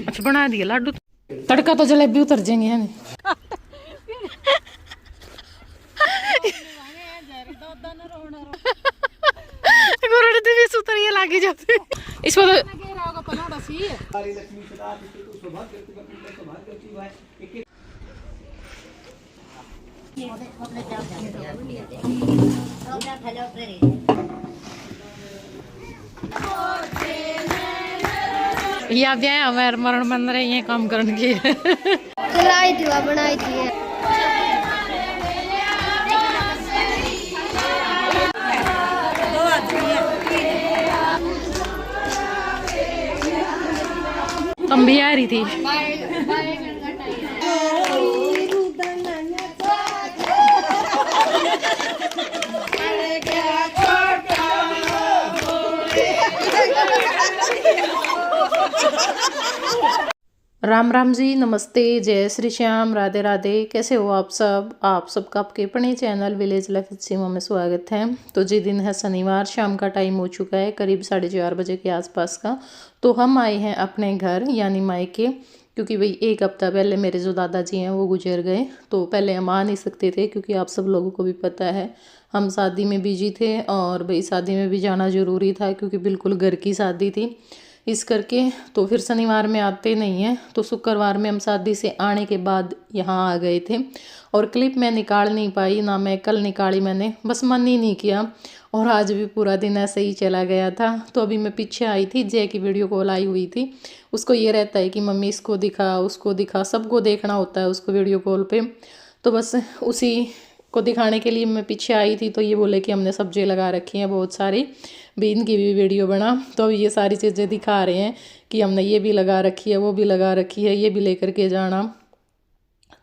अच्छा बना दिया लाडू। तड़का तो जलेबी उतर जाएंगे है सुतर ये लागे जाते इसको तो या ब्याह हमारे मरण बन रहे हैं काम करने के चलाई थी बनाई थी। हम भी आ रही थी। राम राम जी, नमस्ते, जय श्री श्याम, राधे राधे। कैसे हो आप सबका आपके अपने चैनल विलेज लाइफ सीमा में स्वागत है। तो जी दिन है शनिवार, शाम का टाइम हो चुका है करीब 4:30 बजे के आसपास का। तो हम आए हैं अपने घर यानी मायके, क्योंकि भाई एक हफ्ता पहले मेरे जो दादाजी हैं वो गुजर गए। तो पहले हम आ नहीं सकते थे क्योंकि आप सब लोगों को भी पता है हम शादी में बिजी थे और भाई शादी में भी जाना ज़रूरी था क्योंकि बिल्कुल घर की शादी थी इस करके। तो फिर शनिवार में आते नहीं हैं, तो शुक्रवार में हम शादी से आने के बाद यहाँ आ गए थे। और क्लिप मैं निकाल नहीं पाई ना, मैं कल निकाली मैंने, बस मन ही नहीं किया। और आज भी पूरा दिन ऐसे ही चला गया था। तो अभी मैं पीछे आई थी, जय की वीडियो कॉल आई हुई थी। उसको ये रहता है कि मम्मी इसको दिखा उसको दिखा, सबको देखना होता है उसको वीडियो कॉल पे। तो बस उसी को दिखाने के लिए मैं पीछे आई थी। तो ये बोले कि हमने सब्जी लगा रखी हैं बहुत सारी, बीन की भी वीडियो बना। तो ये सारी चीज़ें दिखा रहे हैं कि हमने ये भी लगा रखी है, वो भी लगा रखी है, ये भी लेकर के जाना।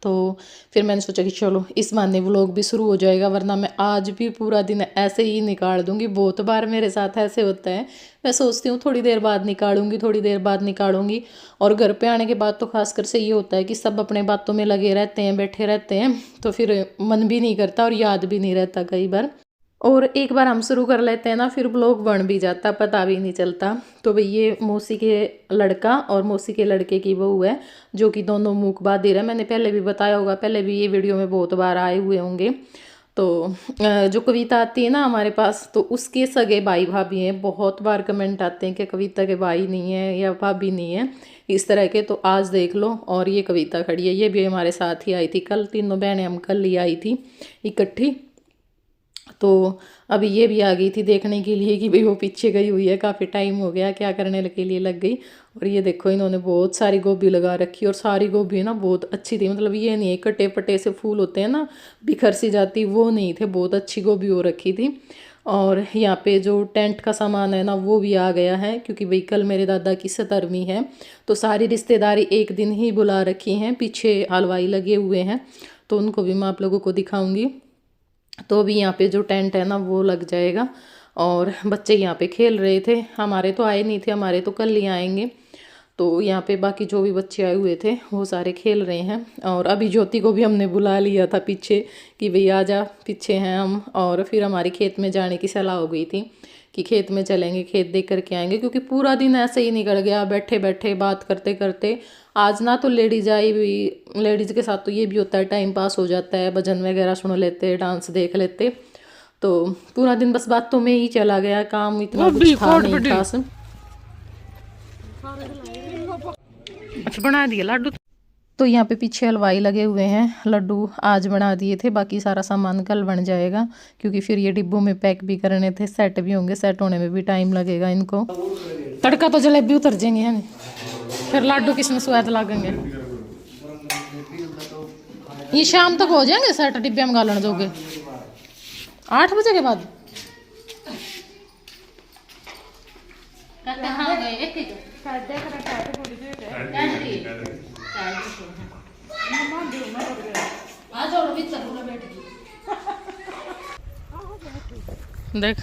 तो फिर मैंने सोचा कि चलो इस बहाने व्लॉग भी शुरू हो जाएगा, वरना मैं आज भी पूरा दिन ऐसे ही निकाल दूंगी। बहुत बार मेरे साथ ऐसे होता है, मैं सोचती हूँ थोड़ी देर बाद निकालूंगी, थोड़ी देर बाद निकालूंगी। और घर पे आने के बाद तो खासकर से ये होता है कि सब अपने बातों में लगे रहते हैं, बैठे रहते हैं, तो फिर मन भी नहीं करता और याद भी नहीं रहता कई बार। और एक बार हम शुरू कर लेते हैं ना, फिर ब्लॉग बन भी जाता, पता भी नहीं चलता। तो भाई ये मौसी के लड़का और मौसी के लड़के की बहू है, जो कि दोनों मूक बधिर है। मैंने पहले भी बताया होगा, पहले भी ये वीडियो में बहुत बार आए हुए होंगे। तो जो कविता आती है ना हमारे पास, तो उसके सगे भाई भाभी हैं। बहुत बार कमेंट आते हैं कि कविता के भाई नहीं है या भाभी नहीं है इस तरह के। तो आज देख लो, और ये कविता खड़ी है, ये भी हमारे साथ ही आई थी कल। तीनों बहनें हम कल ही आई थी इकट्ठी। तो अभी ये भी आ गई थी देखने के लिए कि भाई वो पीछे गई हुई है, काफ़ी टाइम हो गया, क्या करने के लिए लग गई। और ये देखो इन्होंने बहुत सारी गोभी लगा रखी, और सारी गोभी ना बहुत अच्छी थी। मतलब ये नहीं है कटे पटे से फूल होते हैं ना, बिखर सी जाती, वो नहीं थे, बहुत अच्छी गोभी हो रखी थी। और यहाँ पे जो टेंट का सामान है ना वो भी आ गया है, क्योंकि भाई कल मेरे दादा की 17वीं है। तो सारी रिश्तेदारी एक दिन ही बुला रखी हैं, पीछे हलवाई लगे हुए हैं, तो उनको भी मैं आप लोगों को दिखाऊंगी। तो अभी यहाँ पे जो टेंट है ना वो लग जाएगा। और बच्चे यहाँ पे खेल रहे थे, हमारे तो आए नहीं थे, हमारे तो कल ही आएंगे। तो यहाँ पे बाकी जो भी बच्चे आए हुए थे वो सारे खेल रहे हैं। और अभी ज्योति को भी हमने बुला लिया था पीछे कि भई आ जा, पीछे हैं हम। और फिर हमारी खेत में जाने की सलाह हो गई थी कि खेत में चलेंगे, खेत देख करके आएंगे, क्योंकि पूरा दिन ऐसे ही निकल गया बैठे बैठे बात करते करते। आज ना तो लेडीज आई भी, लेडीज़ के साथ तो ये भी होता है टाइम पास हो जाता है, भजन वगैरह सुन लेते, डांस देख लेते। तो पूरा दिन बस बातों में ही चला गया, काम इतना कुछ था नहीं खास। अच्छा बना दिया लाडू। तो यहाँ पे पीछे हलवाई लगे हुए हैं, लड्डू आज बना दिए थे, बाकी सारा सामान कल बन जाएगा, क्योंकि फिर ये डिब्बों में पैक भी करने थे, सेट भी होंगे, सेट होने में भी टाइम लगेगा इनको। तड़का तो जलेबी उतर जाएंगे है, फिर लाडू किसमें स्वाद लगेंगे। ये शाम तक हो जाएंगे सेट, डिब्बे में गालन दोगे 8 बजे के बाद। देख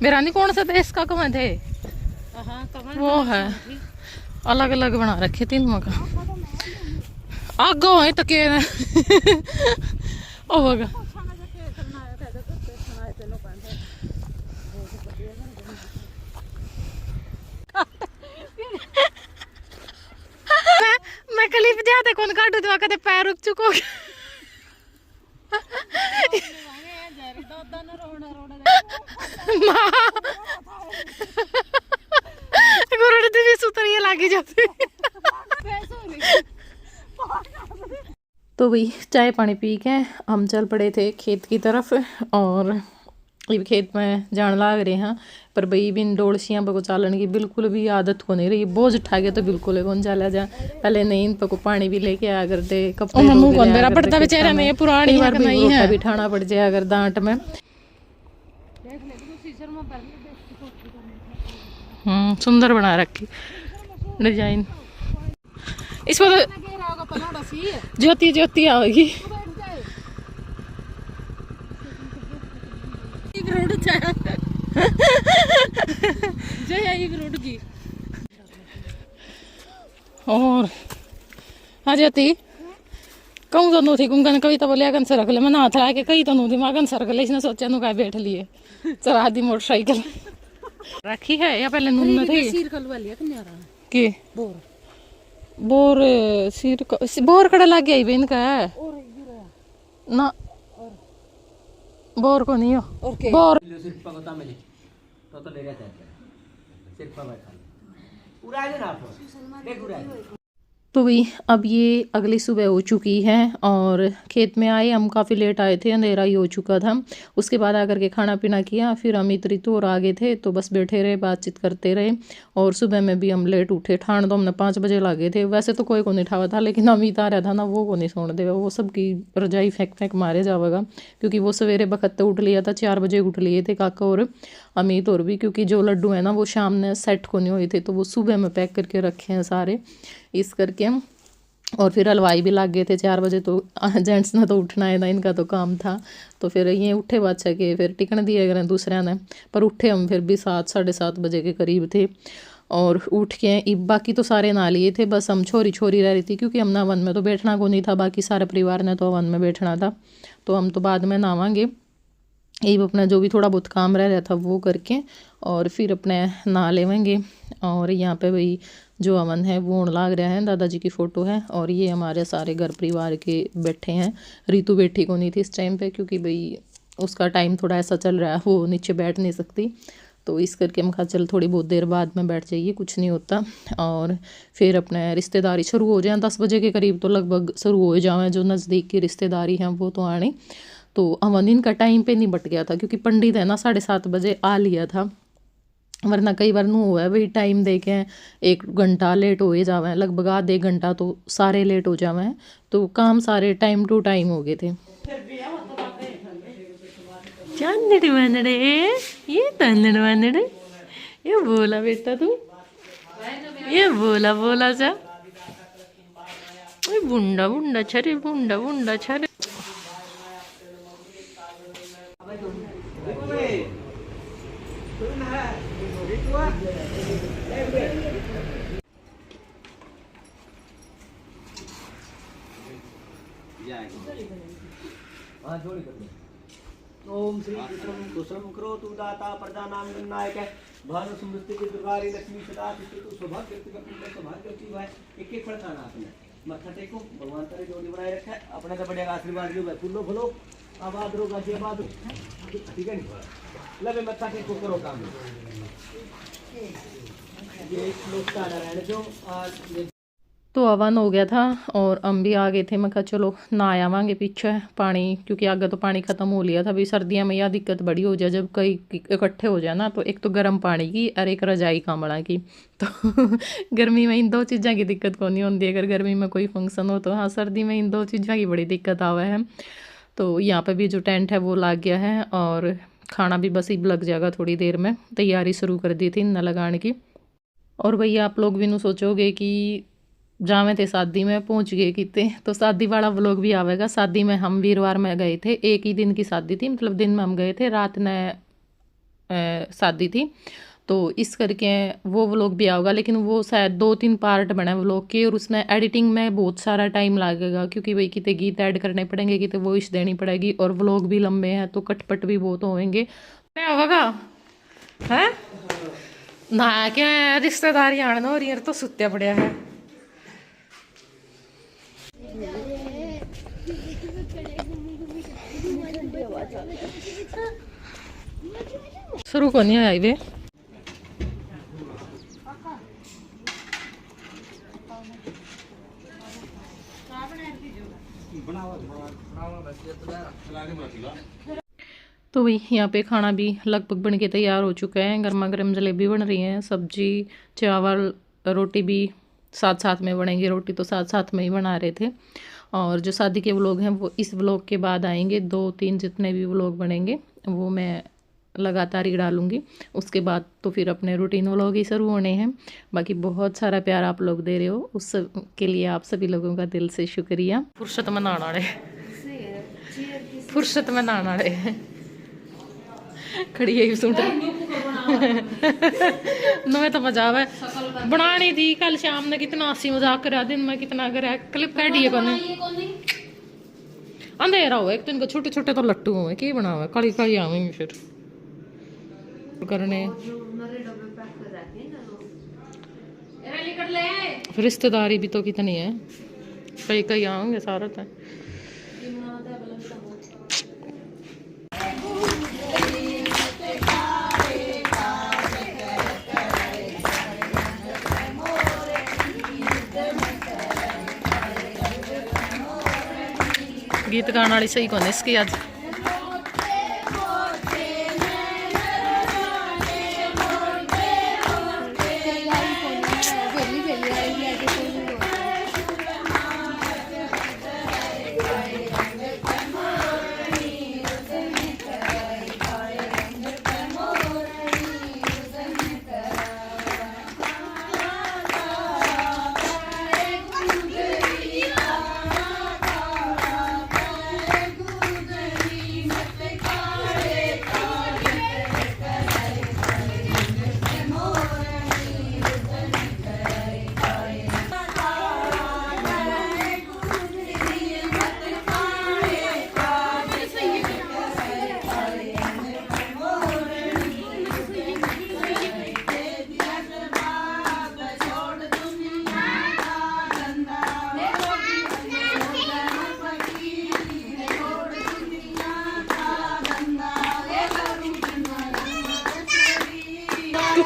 बिरानी कौन सा देश का कमल थे, वो है अलग अलग बना रखे तीनों का। आगो है तो के ओ बगा कदे कौन काटू तो कदे पैर रुक चुको गुरुड़ दी भी सुतरिया लागी जाती। तो वही चाय पानी पी के हम चल पड़े थे खेत की तरफ और ये खेत में जान लाग रहे हैं। पर भाई बिन डोलसियाँ को चालन की बिल्कुल भी आदत को नहीं रही। बोझ उठा के तो बिल्कुल ही कौन चला जा। पहले नहीं इन को पानी भी लेके आया करते, कपड़े पड़ता बेचारा नहीं पुरानी बार भी बिठाना पड़ जाए अगर दांत में। सुंदर बना रखी डिजाइन। इसको तो ज्योति ज्योति आएगी। और हाँ जाती कहूँ तो नू थी कुंगन कविता बोलिया गन सरक ले मैं हाथ ला के कही तो नू दिमागन सरक ले इसने सोचा नू का बैठ लिए चला दी मोटरसाइकिल रखी है या पहले नून में थी के बोर सिर बोर कड़ा लग गया बेन का ना बोर को नहीं हो बोर तो भाई अब ये अगली सुबह हो चुकी है और खेत में आए हम काफ़ी लेट आए थे, अंधेरा ही हो चुका था। उसके बाद आकर के खाना पीना किया, फिर हम इतनी तो और आगे थे तो बस बैठे रहे बातचीत करते रहे। और सुबह में भी हम लेट उठे, ठाण तो हमने 5 बजे लागे थे। वैसे तो कोई को नहीं ठावा था लेकिन अमित आ रहा था ना, वो को नहीं सोने देगा, वो सबकी रजाई फेंक फेंक मारे जाएगा क्योंकि वो सवेरे बखत उठ लिया था, 4 बजे उठ लिए थे काका और अमित और भी, क्योंकि जो लड्डू है ना वो शाम ने सेट को नहीं हुए थे तो वो सुबह में पैक करके रखे हैं सारे इस करके। और फिर हलवाई भी लग गए थे 4 बजे, तो जेंट्स ने तो उठना है ना, इनका तो काम था। तो फिर ये उठे बादशाह के फिर टिकन दिए गए दूसरे ने, पर उठे हम फिर भी 7 साढ़े 7 बजे के करीब थे। और उठ के बाकी तो सारे ना लिए थे, बस हम छोरी छोरी रह रही थी क्योंकि हम ना वन में तो बैठना को नहीं था, बाकी सारे परिवार ने तो वन में बैठना था। तो हम तो बाद में नहावांगे, ये अपना जो भी थोड़ा बहुत काम रह रहा था वो करके और फिर अपने नहा लेवेंगे। और यहाँ पे भाई जो अवन है वो लाग रहा है, दादाजी की फ़ोटो है और ये हमारे सारे घर परिवार के बैठे हैं। रितु बैठी को नहीं थी इस टाइम पे क्योंकि भाई उसका टाइम थोड़ा ऐसा चल रहा है, वो नीचे बैठ नहीं सकती, तो इस करके हम कहा चल थोड़ी बहुत देर बाद में बैठ जाइए, कुछ नहीं होता। और फिर अपने रिश्तेदारी शुरू हो जाए 10 बजे के करीब तो लगभग शुरू हो जाए, जो नज़दीक की रिश्तेदारी हैं वो तो आने। तो अवन इनका टाइम पे नहीं बट गया था क्योंकि पंडित है ना 7:30 बजे आ लिया था, वरना कई बार नू हुआ है भाई टाइम दे के 1 घंटा लेट हो जावे, लगभग आधे घंटा तो सारे लेट हो जावे, तो काम सारे टाइम टू टाइम हो गए थे। चंदड़ वंदड़े ये तंदड़ वंदड़े ये बोला बेटा तू, ये बोला बोला जा बुंडा बुंडा छरे बुंडा बुंडा छरे। ओम श्री कृष्ण कुसुम करोतु दाता प्रजानां गणनायक भानु समृद्धि की दुर्गारी लक्ष्मी सदा तिष्ठतु सौभाग्य पुण्य सौभाग्य की भाई एक एक फल खाना आपने मत्था टेको, भगवान तेरी जोड़ी बनाए रखा है, अपने तो बढ़िया आशीर्वाद लो भाई, फूलो फूलो आबाद रो गाजी आबाद, ठीक है नहीं लगे मत्था टेको करो काम। ये लोग का रहने जो आज तो अवन हो गया था और हम भी आ गए थे। मैं कहा चलो ना आवांगे पीछे पानी, क्योंकि आगे तो पानी ख़त्म हो लिया था। भी सर्दियों में यह दिक्कत बड़ी हो जाए जब कई इकट्ठे हो जाए ना, तो एक तो गर्म पानी की और एक रजाई कामड़ा की। तो गर्मी में इन 2 चीज़ों की दिक्कत को नहीं होती, अगर गर्मी में कोई फंक्शन हो तो। हाँ, सर्दी में इन 2 चीज़ों की बड़ी दिक्कत आवा है। तो यहाँ पर भी जो टेंट है वो लग गया है और खाना भी बस ही लग जाएगा थोड़ी देर में। तैयारी शुरू कर दी थी न लगाने की। और भैया आप लोग भी नहीं सोचोगे कि जावे थे शादी में पहुंच गए कितने, तो शादी वाला व्लॉग भी आवेगा। शादी में हम वीरवार में गए थे, एक ही दिन की शादी थी, मतलब दिन में हम गए थे, रात में शादी थी, तो इस करके वो व्लॉग भी आएगा। लेकिन वो शायद 2-3 पार्ट बने व्लॉग के और उसमें एडिटिंग में बहुत सारा टाइम लगेगा क्योंकि भाई कितने गीत ऐड करने पड़ेंगे, कितने वॉइस देनी पड़ेगी और व्लॉग भी लंबे हैं तो कटपट भी बहुत होंगे। क्या होगा है ना, क्या रिश्तेदारी आने और यार तो सुत्या पड़िया है। शुरू को नहीं आई वे तो वही यहाँ पे खाना भी लगभग बन के तैयार हो चुका है। गर्मा गर्म जलेबी बन रही है, सब्जी चावल रोटी भी साथ साथ में बनेंगे। रोटी तो साथ साथ में ही बना रहे थे। और जो शादी के व्लॉग हैं वो इस व्लॉग के बाद आएंगे। 2-3 जितने भी व्लॉग बनेंगे वो मैं लगातार ही डालूंगी। उसके बाद तो फिर अपने रूटीन व्लॉग ही शुरू होने हैं। बाकी बहुत सारा प्यार आप लोग दे रहे हो, उस सब के लिए आप सभी लोगों का दिल से शुक्रिया। फुर्सत में नाना रे, फुर्सत में नाना रे खड़ी है सूट नवे तो मजा आवे बनानी थी। कल शाम ने कितना हंसी मजाक करा, दिन में कितना करा, क्लिप काटी है कोने अंधेरा हुआ एक तो इनको छोटे छोटे तो लट्टू हुए की बना हुआ काली काली आवेंगे फिर करने फिर रिश्तेदारी भी तो कितनी है, कई कई आएंगे सारा था। गीत गाने वाली सही कौन इसकी आज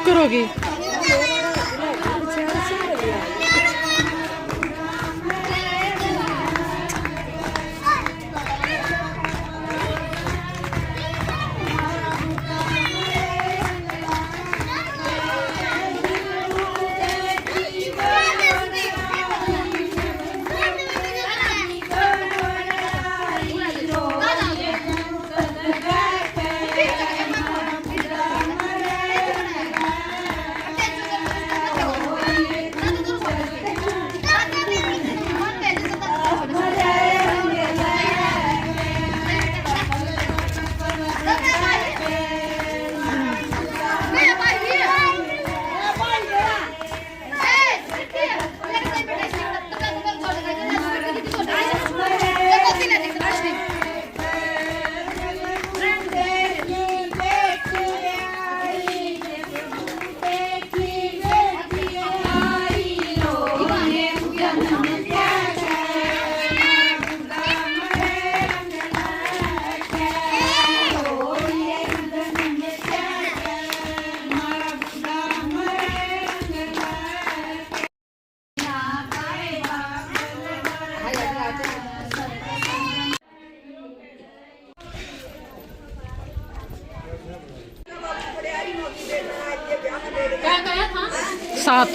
करोगी? साथ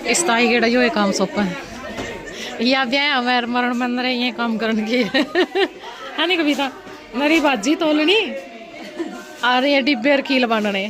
इस ताई गेड़ा यो काम सौंपा है या ब्याह मेर मरण बन रहे ये काम करने की है नी कविता मेरी भाजी तोलनी और ये डिब्बे खील बनने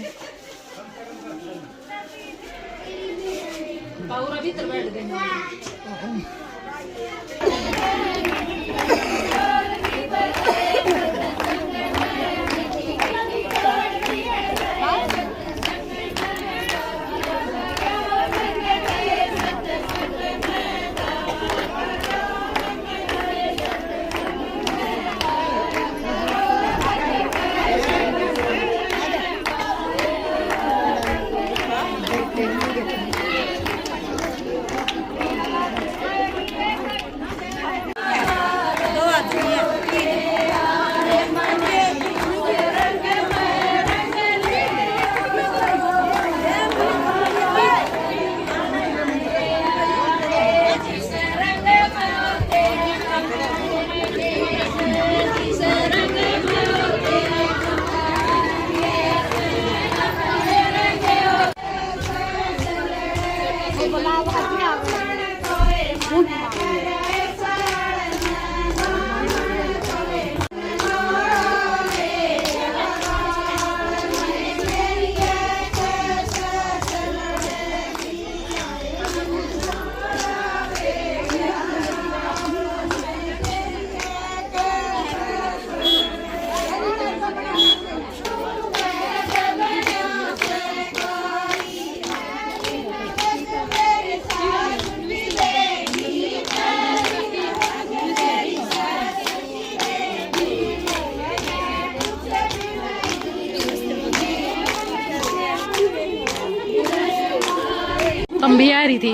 तंबी आ रही थी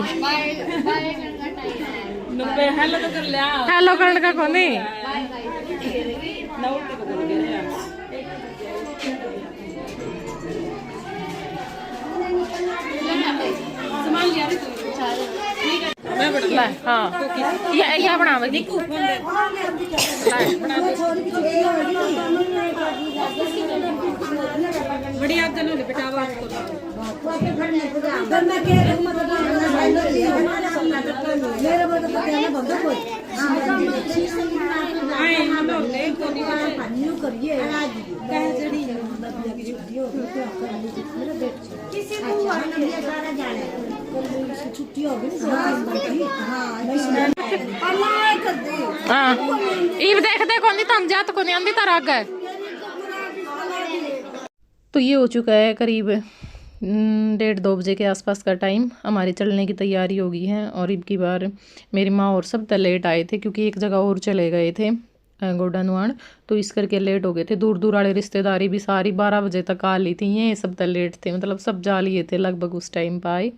हेलो करने का कौन है हाँ यह बना बढ़िया बेटा छुट्टी हो गई हाँ इव देखते कौन दी तम जात को नहीं आंदी तारा आगे तो ये हो चुका है करीब 1:30-2 बजे के आसपास का टाइम। हमारी चलने की तैयारी हो गई है और अब की बार मेरी माँ और सब तक लेट आए थे क्योंकि एक जगह और चले गए थे गोडा नुआन, तो इस करके लेट हो गए थे। दूर दूर वाले रिश्तेदारी भी सारी 12 बजे तक आ ली थी, ये सब तक लेट थे, मतलब सब जा लिए थे लगभग उस टाइम पर आए।